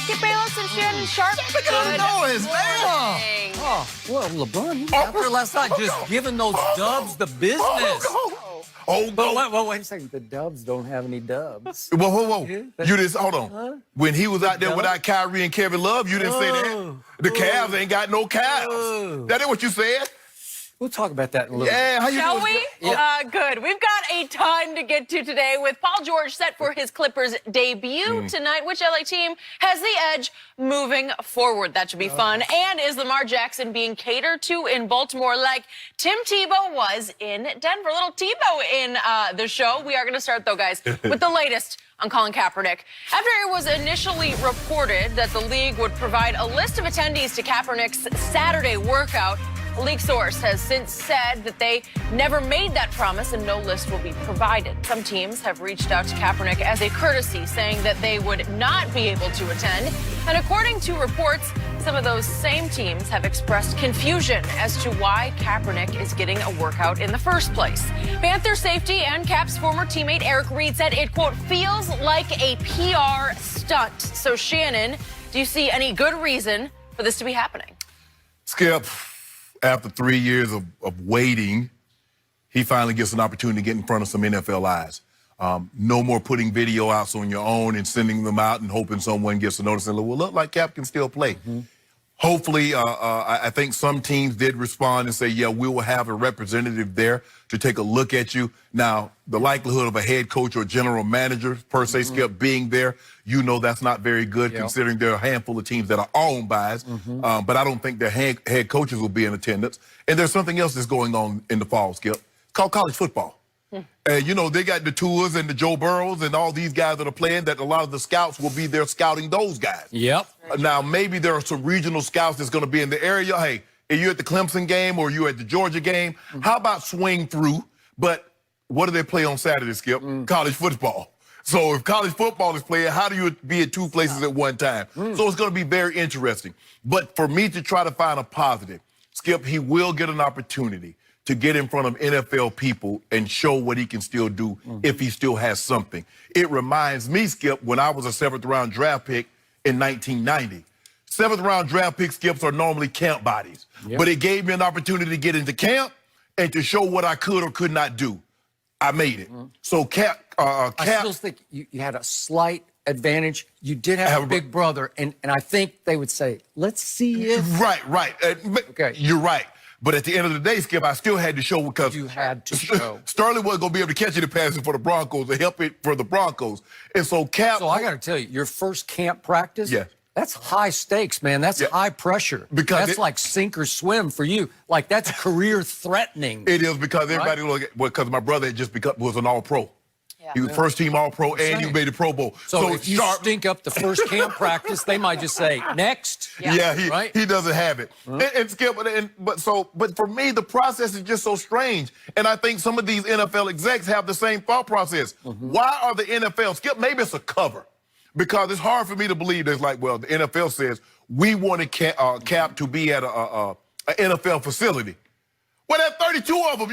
Skip Bayless and Shannon Sharp. Look at him going, man. Oh, well, LeBron, he was out there last night just giving those dubs the business. But wait a second. The Dubs don't have any dubs. Whoa. You just, hold on. When he was out there without Kyrie and Kevin Love, you didn't say that. The Cavs ain't got no Cavs. That ain't what you said? We'll talk about that in a little bit. Yeah, how you Shall doing? we? Yeah. Good. We've got a ton to get to today with Paul George set for his Clippers debut tonight. Which LA team has the edge moving forward? That should be fun. And is Lamar Jackson being catered to in Baltimore like Tim Tebow was in Denver? Little Tebow in the show. We are going to start, though, guys, with the latest on Colin Kaepernick. After it was initially reported that the league would provide a list of attendees to Kaepernick's Saturday workout, a league source has since said that they never made that promise and no list will be provided. Some teams have reached out to Kaepernick as a courtesy, saying that they would not be able to attend. And according to reports, some of those same teams have expressed confusion as to why Kaepernick is getting a workout in the first place. Panther safety and Cap's former teammate Eric Reid said it, quote, feels like a PR stunt. So, Shannon, do you see any good reason for this to be happening? Skip, after 3 years of waiting, he finally gets an opportunity to get in front of some NFL eyes. No more putting video outs on your own and sending them out and hoping someone gets a notice and will look like Cap can still play. Hopefully, I think some teams did respond and say, yeah, we will have a representative there to take a look at you. Now, the likelihood of a head coach or general manager, per se, Skip, being there, you know that's not very good considering there are a handful of teams that are owned by us. But I don't think their head coaches will be in attendance. And there's something else that's going on in the fall, Skip, called college football. And, you know, they got the Tours and the Joe Burrows and all these guys that are playing that a lot of the scouts will be there scouting those guys. Yep. Now, maybe there are some regional scouts that's going to be in the area. Hey, are you at the Clemson game or you at the Georgia game? How about swing through? But what do they play on Saturday, Skip? College football. So if college football is playing, how do you be at two places at one time? So it's going to be very interesting. But for me to try to find a positive, Skip, he will get an opportunity to get in front of NFL people and show what he can still do if he still has something. It reminds me, Skip, when I was a 7th-round draft pick in 1990. 7th-round draft pick, Skips, are normally camp bodies. But it gave me an opportunity to get into camp and to show what I could or could not do. I made it. So Cap... I still think you had a slight advantage. You did have a big brother, and I think they would say, let's see if... Right. Okay. You're right. But at the end of the day, Skip, I still had to show because... You had to show. Sterling wasn't going to be able to catch any passes for the Broncos to help it for the Broncos. And so Cap... So I got to tell you, your first camp practice, that's high stakes, man. That's high pressure. Because that's like sink or swim for you. Like, that's career threatening. It is because everybody look at... Because my brother had just was an all-pro. He was first team All-Pro, and you made the Pro Bowl. So if you stink up the first camp practice, they might just say, next. He doesn't have it. And Skip, but for me, the process is just so strange. And I think some of these NFL execs have the same thought process. Why are the NFL, Skip, maybe it's a cover. Because it's hard for me to believe there's like, well, the NFL says, we wanted Cap to be at an NFL facility. Well, that 32 of them,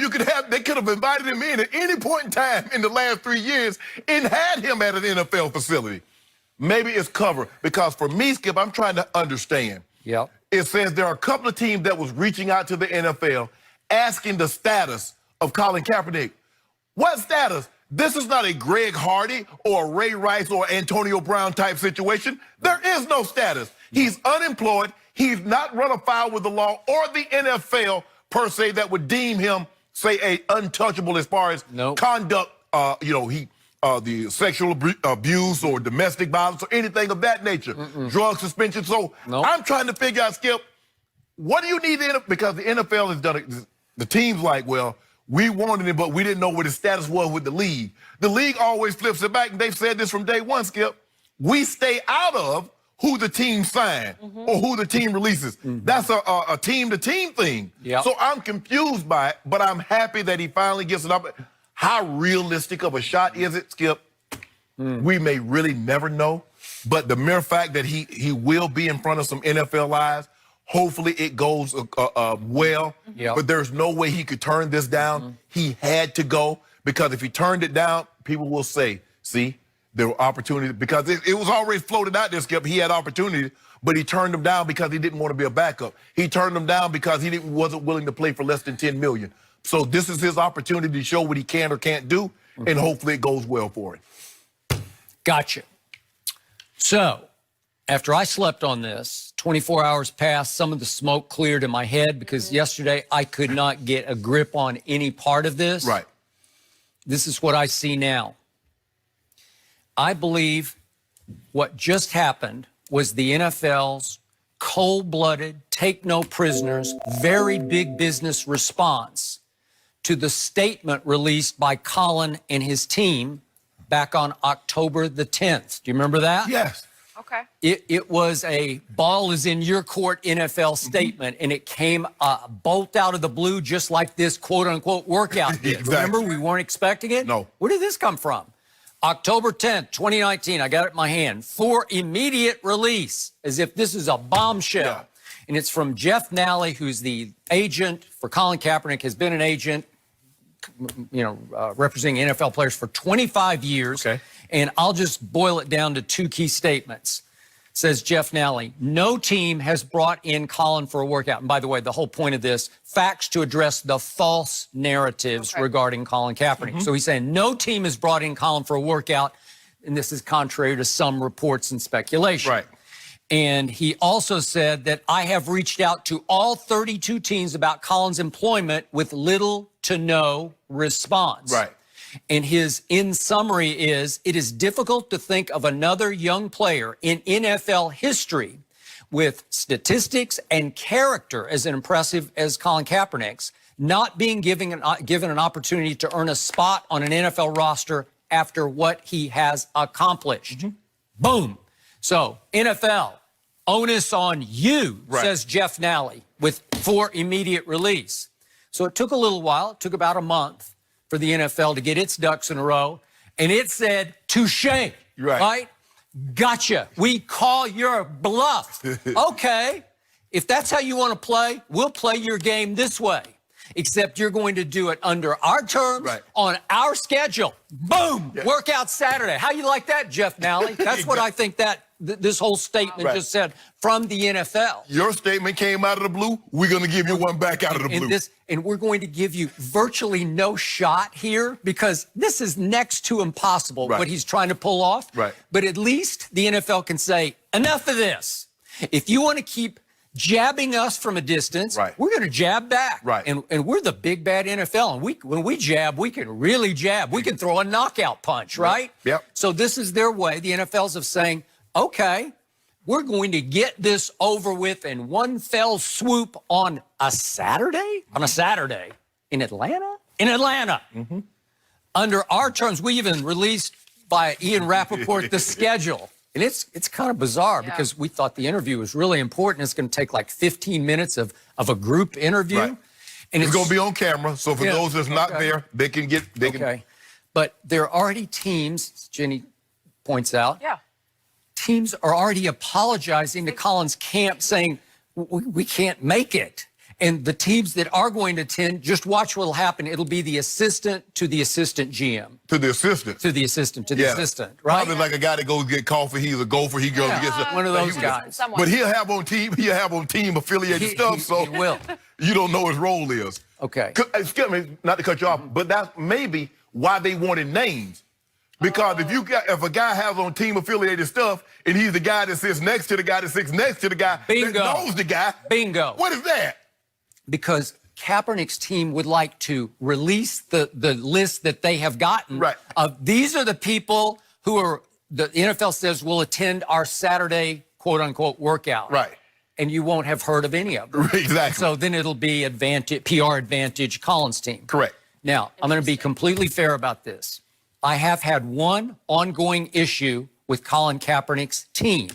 they could have invited him in at any point in time in the last 3 years and had him at an NFL facility. Maybe it's cover, because for me, Skip, I'm trying to understand. It says there are a couple of teams that was reaching out to the NFL asking the status of Colin Kaepernick. What status? This is not a Greg Hardy or a Ray Rice or Antonio Brown type situation. There is no status. He's unemployed. He's not run afoul with the law or the NFL per se that would deem him, say, untouchable as far as conduct, the sexual abuse or domestic violence or anything of that nature, drug suspension. So I'm trying to figure out, Skip, what do you need because the NFL has done it. The team's like, well, we wanted him, but we didn't know what his status was with the league. The league always flips it back, and they've said this from day one, Skip. We stay out of who the team signed or who the team releases. That's a team-to-team thing. So I'm confused by it, but I'm happy that he finally gets it up. How realistic of a shot is it, Skip? We may really never know, but the mere fact that he will be in front of some NFL eyes, hopefully it goes well, but there's no way he could turn this down. He had to go, because if he turned it down, people will say, see, there were opportunities because it was already floated out there, Skip. He had opportunities, but he turned them down because he didn't want to be a backup. He turned them down because he wasn't willing to play for less than $10 million. So this is his opportunity to show what he can or can't do, and hopefully it goes well for him. Gotcha. So, after I slept on this, 24 hours passed, some of the smoke cleared in my head because yesterday I could not get a grip on any part of this. Right. This is what I see now. I believe what just happened was the NFL's cold-blooded, take no prisoners, very big business response to the statement released by Colin and his team back on October the 10th. Do you remember that? Yes. Okay. It was a ball is in your court NFL statement, and it came bolt out of the blue just like this quote-unquote workout did. Exactly. Remember, we weren't expecting it? No. Where did this come from? October 10th, 2019, I got it in my hand, for immediate release, as if this is a bombshell. Yeah. And it's from Jeff Nally, who's the agent for Colin Kaepernick, has been an agent, representing NFL players for 25 years. Okay. And I'll just boil it down to two key statements. Says Jeff Nally, no team has brought in Colin for a workout. And by the way, the whole point of this, facts to address the false narratives regarding Colin Kaepernick. So he's saying no team has brought in Colin for a workout, and this is contrary to some reports and speculation. Right. And he also said that I have reached out to all 32 teams about Colin's employment with little to no response. Right. And his in summary is, it is difficult to think of another young player in NFL history with statistics and character as impressive as Colin Kaepernick's not being given an opportunity to earn a spot on an NFL roster after what he has accomplished. Boom. So, NFL, onus on you, says Jeff Nally, for immediate release. So it took a little while. It took about a month for the NFL to get its ducks in a row. And it said, touche, right? Gotcha. We call your bluff. Okay, if that's how you want to play, we'll play your game this way. Except you're going to do it under our terms, on our schedule. Boom, workout Saturday. How you like that, Jeff Nally? That's what I think this whole statement just said from the NFL. Your statement came out of the blue. We're going to give you one back out of the blue. And we're going to give you virtually no shot here because this is next to impossible what he's trying to pull off. But at least the NFL can say, enough of this. If you want to keep jabbing us from a distance, we're going to jab back. And we're the big bad NFL. And when we jab, we can really jab. We can throw a knockout punch, right? So this is their way, the NFL's, of saying, okay, we're going to get this over with in one fell swoop on a Saturday? On a Saturday. In Atlanta? In Atlanta. Under our terms, we even released by Ian Rappaport the schedule. And it's kind of bizarre because we thought the interview was really important. It's going to take like 15 minutes of a group interview. And it's going to be on camera. So for those that's not there, they can get... But there are already teams, Jenny points out, teams are already apologizing to Colin's camp saying, we can't make it. And the teams that are going to attend, just watch what'll happen. It'll be the assistant to the assistant GM. To the assistant. To the assistant to the assistant, right? Probably like a guy that goes get coffee. He's a gopher. He goes and gets one of those guys. But he'll have on team affiliated stuff. So he will. You don't know his role is. Okay. Excuse me, not to cut you off, but that's maybe why they wanted names. Because if a guy has on team affiliated stuff and he's the guy that sits next to the guy that sits next to the guy that knows the guy. Bingo. What is that? Because Kaepernick's team would like to release the list that they have gotten. These are the people who are, the NFL says, will attend our Saturday, quote unquote, workout. And you won't have heard of any of them. Exactly. So then it'll be PR advantage Colin's team. Correct. Now, I'm going to be completely fair about this. I have had one ongoing issue with Colin Kaepernick's team.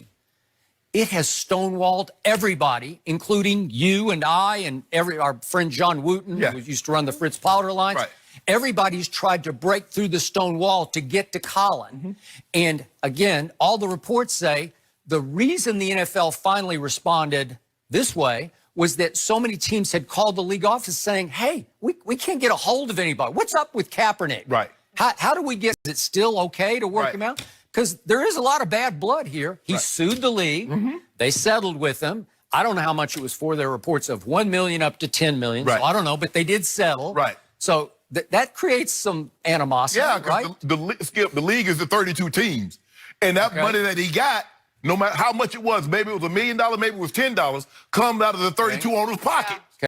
It has stonewalled everybody, including you and I and our friend John Wooten, who used to run the Fritz Plowder lines. Everybody's tried to break through the stone wall to get to Colin. And again, all the reports say the reason the NFL finally responded this way was that so many teams had called the league office saying, hey, we can't get a hold of anybody. What's up with Kaepernick? How do we get, is it still okay to work him out? because there is a lot of bad blood here. He sued the league. They settled with him. I don't know how much it was for. There are reports of $1 million up to $10 million. Right. So I don't know, but they did settle. Right. So that creates some animosity, Yeah, right? because Skip, the league is the 32 teams. And that money that he got, no matter how much it was, maybe it was $1 million, maybe it was $10, comes out of the 32 owner's pocket.